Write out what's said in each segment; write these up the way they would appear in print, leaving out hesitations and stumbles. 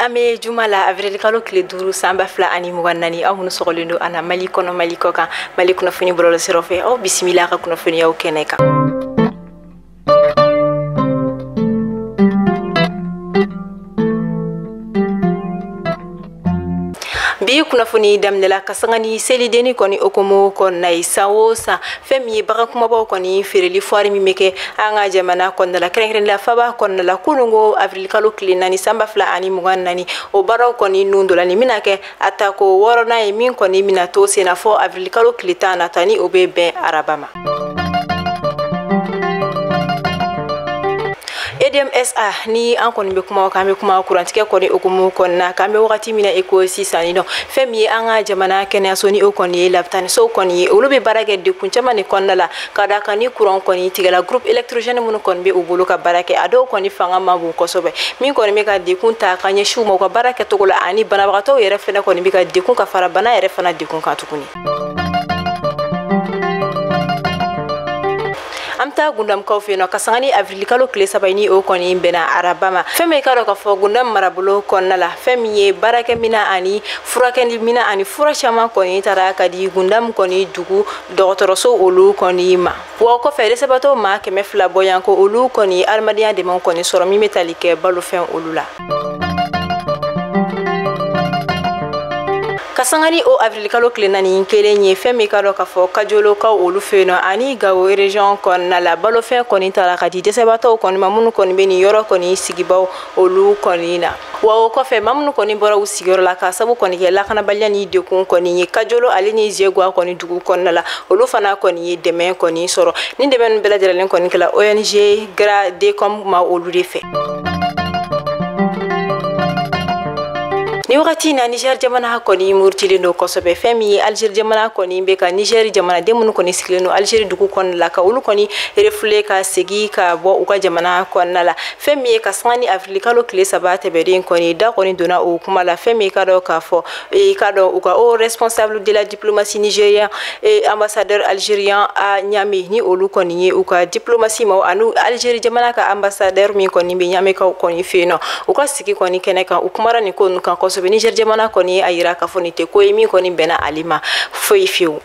ame jumala avril kalo kile duru samba fla ani muganani aw hunu sogolindo ana mali kono mali koka mali kuna funi bolo serofe aw bismillah ka kuna funi yaw keneka bi kuna funi damnela kasangani selideni koni okomo konna isawosa femi baga kuma ba koni fereli foire mi meke anga jamana konna la krenken la faba konna la kunungo avril kalo klinani samba fla ani muganani o baro koni nundola ni minake atako worona e min koni minato sena fo avril kalo klitana tani obebe arabama EDMSA ni ankoni be kuma ka me kuma kurantike koni okumu konna ka me wakati mina ekosi sanino femi anga jamana kenya soni okoni laptani so koni ulube barake de kunchama ni konna la kada kani kuran koni tigala groupe électrogène mun kon be ubulu ka barake ado koni fanga mabu kosobe min koni me ka de kunta kanye shuma ko barake togola ani bana bagato yere fena koni be ka de kun ka fara bana yere fana de kun ka tukuni amta gundam ko feno kasangani avril kalo kle sabayni o koni bena arabama feme karo ka fo gundam marabulo konnala femiye barake mina ani furakendi mina ani fura chama koni taraka di gundam koni dugu doctoroso olu koni ma wo ko fere sabato ma keme fla boyanko olu koni almadiya de mon koni soromi metalike balu fen olula kasangani o avril kalo klenani kelenye femi kalo ka fo kajolo ka olu feno ani gawo region kon na la balo fe koni tala kadi desebato koni mamunu koni beni yoro koni sigibaw olu koni na wa ko fe mamunu koni bora usigoro la ka sabu koni ke la kana balyani de kun koni kajolo alini jego koni dugu kon na la olu fana koni deme koni soro ni deme bela jalen koni kala ONG gra de comme ma olu de fe ni wakati na Niger jamana koni murtilindo kosobe femi Alger jamana koni beka Niger jamana demun koni sikileno Alger duku kon la ka ulu koni refle ka segi ka bo uka jamana kon la femi ka sani afrikalo kle sabate bedin koni da koni dona o kuma la femi ka do ka fo e ka do uka o responsable de la diplomatie nigérien et ambassadeur algérien a Niamey ni olu koni ye uka diplomatie ma anu Alger jamana ka ambassadeur mi koni be Niamey ka koni feno uka sigi koni keneka ukumara ni kon kan koso Niger jamana koni ayira ka foni te ko imi koni bena alima foifiu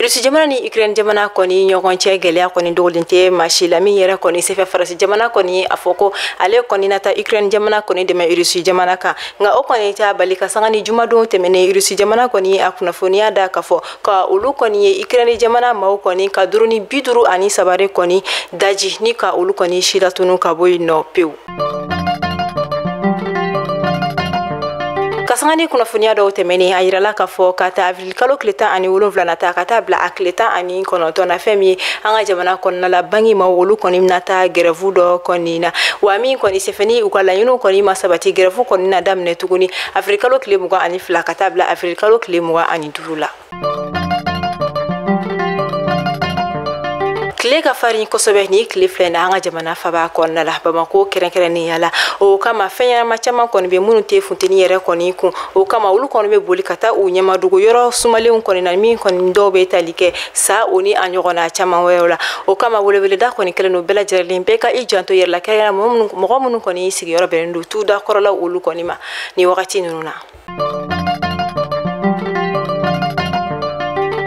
Rusi jamana ni Ukraine jamana koni nyogon che gelea koni dolinte machila mi yera koni sefe farasi jamana koni afoko ale koni nata Ukraine jamana koni de me Rusi jamana ka nga o koni ta balika sangani jumado temene Rusi jamana koni akuna fonia da kafo ka ulu koni Ukraine jamana ma koni ka duruni biduru ani sabare koni daji ni ka ulu koni shila tunu ka boy no peu kasangani kuna funia do temeni ayira la ka fo kata avril kalo kleta ani wolonvla nata kata bla akleta ani kono to na femi anga jamana konna la bangi ma wolu koni nata gerevu do konina wa mi koni sefeni ukala yuno koni masabati gerevu koni na damne tuguni avril kalo klemu ga ani fla kata bla avril kalo klemu ga ani durula kle ka farin kosobe ni kle flena anga jamana faba konna la bamako kerenkere ni yala o kama fenya machama koni be munu te funteni yere koni ku o kama ulu koni be boli kata u nyama dugo yoro sumale un koni na mi koni ndobe talike sa oni anyogona chama weola o kama wole da koni kele no bela jerlin be ka ijanto yer la kaya mo munu koni sigi yoro bendu tu da korola ulu koni ma ni wakati nuna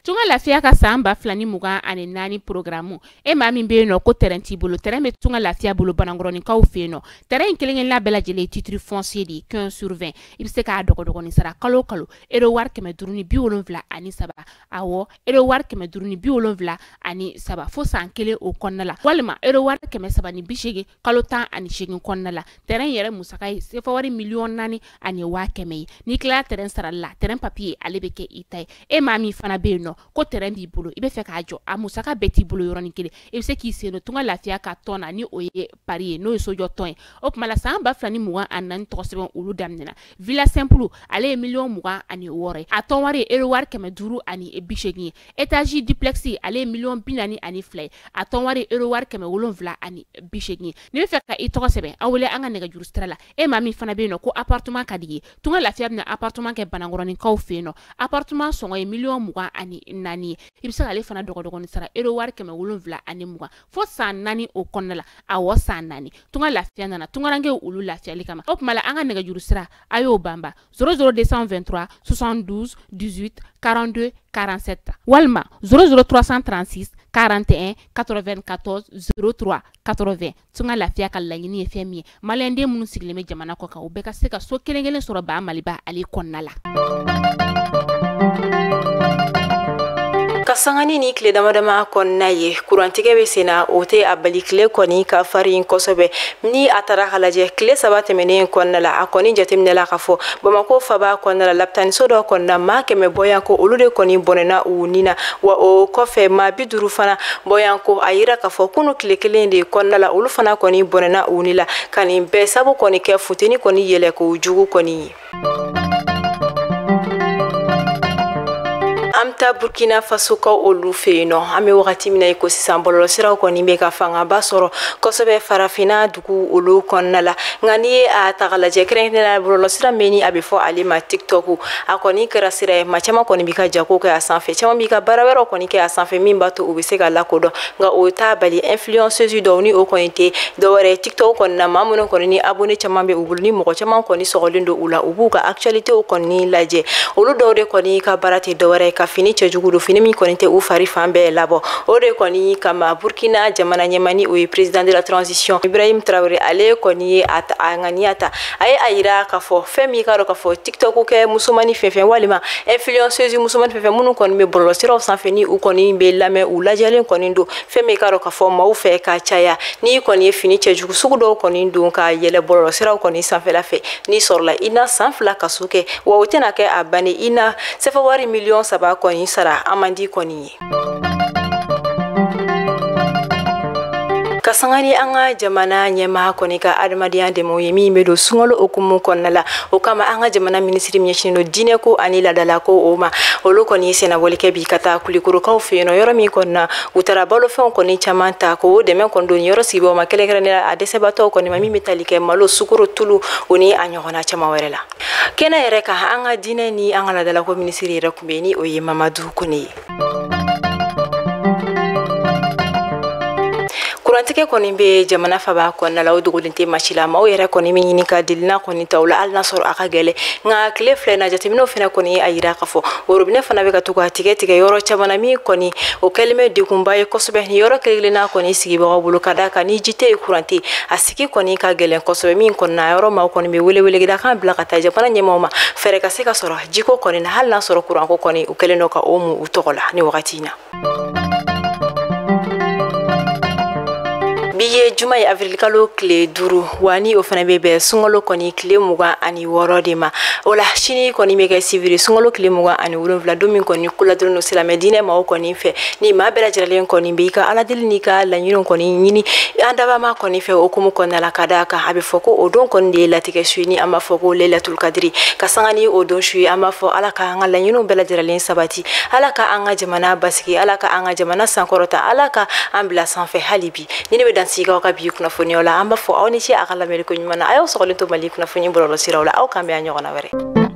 tunga lafia ka samba flani muga ane nani programu e mami be no ko terenti bolo tereme tunga lafia bolo banangoroni ka ufeno terrain kelingen la bela jele titre foncier di 15 sur 20 ibse ka dogo ni sara kalo ero war ke meduruni bi wolonvla ani saba awo ero war ke meduruni bi wolonvla ani saba fo sankele o konnala walma ero war ke me saba ni bishege kalo tan ani shegin konnala terrain yere musakai se fo wari million nani ani wa keme ni kla terrain sara la terrain papier alebeke itai e mami fana be no ko terrain bi bolo ibe fe ka jo amusaka beti bolo yoroni kele e se ki se no tunga lafia ka tona ni oye pari no so jo ton op mala samba flani muwa anan tosebon ulu damnena villa simple ale million muwa ani wore aton wari ero war keme duru ani e bishegi etage duplexi ale million binani ani flay aton wari ero war keme wolonvla ani bishegi ni fe ka itosebe awole anga nega juru strala e mami fana be no ko appartement kadigi tunga lafia na appartement ke banangoroni ka ofeno appartement songo e million muwa ani nani i bɛ se k'ale fana dɔgɔdɔgɔnin sara euro wari 720 ani 20 fo san 4 o kɔnɔna la awɔ san 4 tunga lafiya nana tungarange olu lafiyali kama o kuma la an ka nɛgɛjuru sira a y'o banba 00223 72 18 42 47 walima 00336 41 94 03 80 tunga lafiya ka laɲini ye fɛn min ye maliyɛnden minnu sigilen bɛ jamana kɔ kan u bɛɛ ka se ka so kelen kelen sɔrɔ ba maliba ale kɔnɔna la. Kasangani ni kile damadama kɔnɔna ye kurantigɛ bɛ senna o tɛ a bali kile kɔni ka farin kosɛbɛ ni a taara ka lajɛ kile 3 tɛmɛnen kɔnɔna la a kɔni jateminɛla ka fɔ Bamako faba kɔnɔna la lapitaniso dɔ kɔnɔna maa 100 bɔyanko olu de kɔni bɔnɛna u nina wa o kɔfɛ maa 50 fana bɔyanko a yira ka fɔ kunu kile kelen de kɔnɔna la olu fana kɔni bɔnɛna u nila ka nin bɛɛ sabu kɔni kɛ futeni kɔni yɛlɛ ko jugu kɔni ye. Amta Burkina Faso ka olu feyino ame wakati mina iko sisan bololo siraw kɔni bɛ ka fanga ba sɔrɔ kosɛbɛ farafina dugu olu kɔnɔna la ngani a tagalajɛ kɛrɛnkɛrɛnnenya bololo sira meni a bɛ fɔ ale ma TikTok a kɔni kɛra sira ye ma caman kɔni bɛ ka jako kɛ a sanfɛ caman bɛ ka baara wɛrɛw kɔni kɛ a sanfɛ min b'a to u bɛ se ka lakodɔn nka o t'a bali influenceuse dɔw ni o kɔni tɛ dɔwɛrɛ TikTok kɔni na maa minnu kɔni ni abonné caman bɛ u bolo ni mɔgɔ caman kɔni sɔgɔlen don u la u b'u ka actualitéw kɔni lajɛ olu dɔw de kɔni ka baara tɛ dɔwɛrɛ ka fini cɛjugu do fini min kɔni tɛ u fari fan bɛɛ labɔ o de kɔni kama Burkina jamana ɲɛmani o ye président de la transition Ibrahim Traoré ale kɔni ye a ŋaniya ta a ye a yira ka fɔ fɛn min ka dɔn ka fɔ TikTok kɛ musomani fɛn walima influenceuse musomani fɛn minnu kɔni bɛ bɔlɔlɔ siraw sanfɛ ni u kɔni bɛ lamɛn u lajɛlen kɔni don fɛn min ka dɔn ka fɔ maaw fɛ ka caya ni kɔni ye fini cɛjugu sugu dɔw kɔni don ka yɛlɛ bɔlɔlɔ siraw kɔni sanfɛla fɛ ni sɔrɔla i na san 2 kaso kɛ wa o tɛna kɛ a bannen i na sefa wari miliyɔn 3 kɔni sara amandi kɔni ye. Kasangani an ka jamana ɲɛmaa kɔni ka adamadenya dɛmɛ ye min bɛ don sunkalo okumu kɔnɔna la o kama an ka jamana minisiri ɲɛsinnen don diinɛ ko ani ladala ko o ma olu kɔni ye sɛnɛbɔlikɛ bi ka taa kulikorokaw fɛ yen yɔrɔ min kɔni na u taara balofɛnw kɔni caman ta k'o dɛmɛ kɔni don yɔrɔ sigibagaw ma kɛrɛnkɛrɛnnenya a dɛsɛbaatɔw kɔni ma min bɛ tali kɛ malo sukoro tulu o ni a ɲɔgɔnna caman wɛrɛ la kɛnɛ yɛrɛ kan an ka diinɛ ni an ka ladala ko minisiri yɛrɛ kun bɛ ni o ye Mamadu Kone ye. Kurantigɛ kɔni bɛ jamana faba kɔnɔna la o dogolen tɛ masi la maaw yɛrɛ kɔni bɛ ɲini ka delina kɔni ta o la hali n'a sɔrɔ a ka gɛlɛn nka tile filɛ na jateminɛw fana kɔni ye a yira ka fɔ worobinɛ fana bɛ ka to ka tigɛ yɔrɔ caman na min kɔni o kɛlen bɛ degunba ye kosɛbɛ ni yɔrɔ kelenna kɔni sigibagaw bolo ka d'a kan ni ji tɛ ye kurante a sigi kɔni ka gɛlɛn kosɛbɛ min kɔni na yɔrɔ maaw kɔni bɛ weleweleda kan bila ka taa jamana ɲɛmaaw ma fɛɛrɛ ka se ka sɔrɔ jiko kɔni na hali n'a sɔrɔ kuranko kɔni u kɛlen don ka o mu u tɔgɔ la ni wagati in na. Bi ye juma ye avril kalo tile 5 wa ni o fana bɛ bɛn sunkalo kɔni tile 26 de ma o la sini kɔni bɛ kɛ siviri sunkalo tile 27 don min kɔni kuladɔn no silamɛ diinɛ maaw kɔni fɛ ni maa bɛɛ lajɛlen kɔni bɛ i ka aladeli n'i ka laɲiniw kɔni ɲini an dabama kɔni fɛ okumu kɔnɔna la ka d'a kan a bɛ fɔ ko o don kɔni de ye latigɛ su ni an b'a fɔ ko Lailatul Kadiri ka sanga ni o don su ye an b'a fɔ Ala ka an ka laɲiniw bɛɛ lajɛlen sabati Ala ka an ka jamana basigi Ala ka an ka jamana sankɔrɔta Ala ka an bila sanfɛ hali bi ni ne bɛ sigaw ka bi kunnafoniyaw la an b'a fɔ aw ni ce a ka lamɛnni ko ɲuman na a y'aw sɔgɔlen to Mali kunnafoni bɔlɔlɔ siraw la aw kan bɛ a ɲɔgɔnna wɛrɛ.